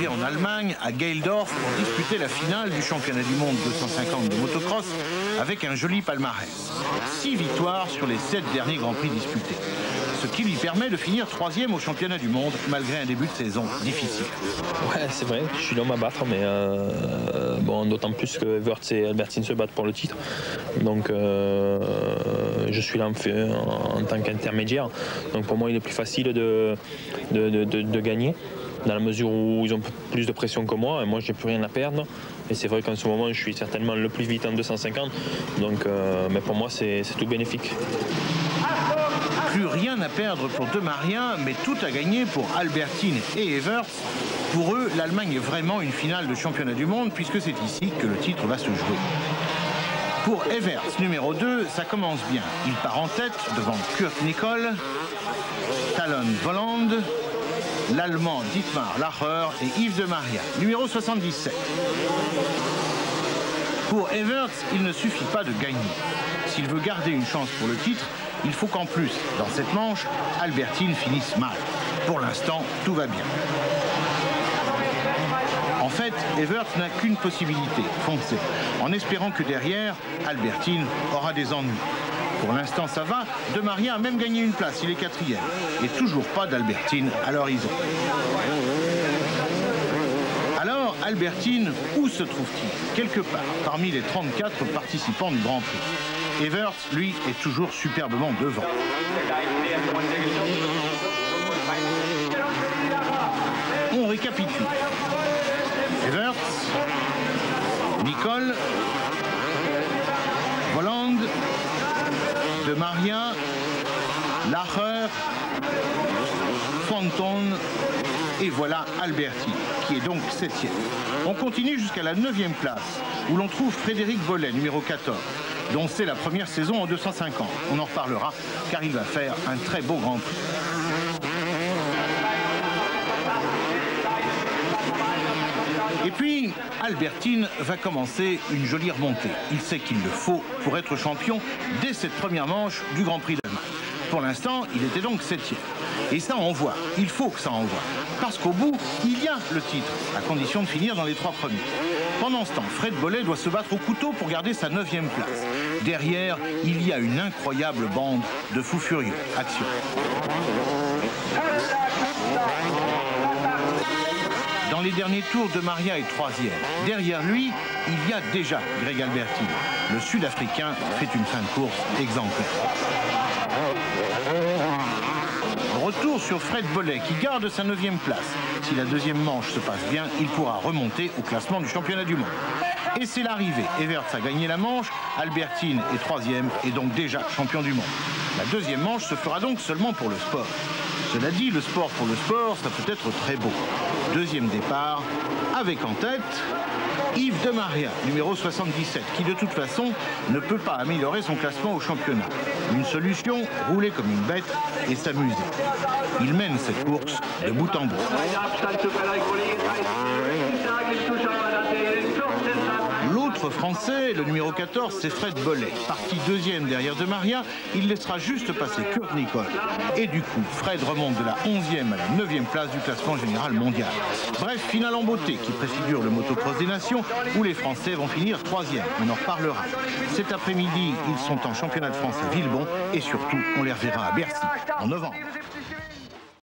En Allemagne, à Geldorf, pour disputer la finale du championnat du monde 250 de motocross avec un joli palmarès. 6 victoires sur les 7 derniers Grands Prix disputés. Ce qui lui permet de finir 3e au championnat du monde malgré un début de saison difficile. Ouais, c'est vrai, je suis l'homme à battre, mais bon, d'autant plus que Everts et Albertine se battent pour le titre. Donc je suis là en tant qu'intermédiaire. Donc pour moi, il est plus facile de gagner, dans la mesure où ils ont plus de pression que moi, et moi j'ai plus rien à perdre. Et c'est vrai qu'en ce moment je suis certainement le plus vite en 250, donc mais pour moi c'est tout bénéfique. Plus rien à perdre pour De Maria, mais tout à gagner pour Albertine et Everts. Pour eux, l'Allemagne est vraiment une finale de championnat du monde, puisque c'est ici que le titre va se jouer. Pour Everts, numéro 2, ça commence bien. Il part en tête devant Kurt Nicol, Talon Volland, l'Allemand Dietmar Lacher et Yves De Maria, numéro 77. Pour Everts, il ne suffit pas de gagner. S'il veut garder une chance pour le titre, il faut qu'en plus, dans cette manche, Albertine finisse mal. Pour l'instant, tout va bien. En fait, Everts n'a qu'une possibilité, foncer, en espérant que derrière, Albertine aura des ennuis. Pour l'instant, ça va. De Maria a même gagné une place, il est 4e. Et toujours pas d'Albertine à l'horizon. Alors, Albertine, où se trouve-t-il? Quelque part, parmi les 34 participants du Grand Prix. Everts, lui, est toujours superbement devant. On récapitule. Everts, Nicol, Volland, De Maria, Lacher, Fonton, et voilà Albertine, qui est donc 7e. On continue jusqu'à la 9e place, où l'on trouve Frédéric Bollay, numéro 14, dont c'est la première saison en 250. On en reparlera, car il va faire un très beau Grand Prix. Et puis, Albertine va commencer une jolie remontée. Il sait qu'il le faut pour être champion dès cette première manche du Grand Prix d'Allemagne. Pour l'instant, il était donc 7e. Et ça envoie, il faut que ça envoie. Parce qu'au bout, il y a le titre, à condition de finir dans les 3 premiers. Pendant ce temps, Fred Bollay doit se battre au couteau pour garder sa 9e place. Derrière, il y a une incroyable bande de fous furieux. Action. Dans les derniers tours, De Maria est 3e. Derrière lui, il y a déjà Greg Albertine. Le Sud-Africain fait une fin de course exemplaire. Retour sur Fred Bollay qui garde sa 9e place. Si la 2e manche se passe bien, il pourra remonter au classement du championnat du monde. Et c'est l'arrivée. Everts a gagné la manche, Albertine est 3e et donc déjà champion du monde. La 2e manche se fera donc seulement pour le sport. Cela dit, le sport pour le sport, ça peut être très beau. 2e départ, avec en tête Yves De Maria, numéro 77, qui de toute façon ne peut pas améliorer son classement au championnat. Une solution, rouler comme une bête et s'amuser. Il mène cette course de bout en bout. L'autre Français, le numéro 14, c'est Fred Bollay. Parti 2e derrière De Maria, il laissera juste passer Kurt Nicol. Et du coup, Fred remonte de la 11e à la 9e place du classement général mondial. Bref, finale en beauté qui préfigure le motocross des nations, où les Français vont finir 3e. On en reparlera. Cet après-midi, ils sont en championnat de France à Villebon et surtout, on les reverra à Bercy en novembre.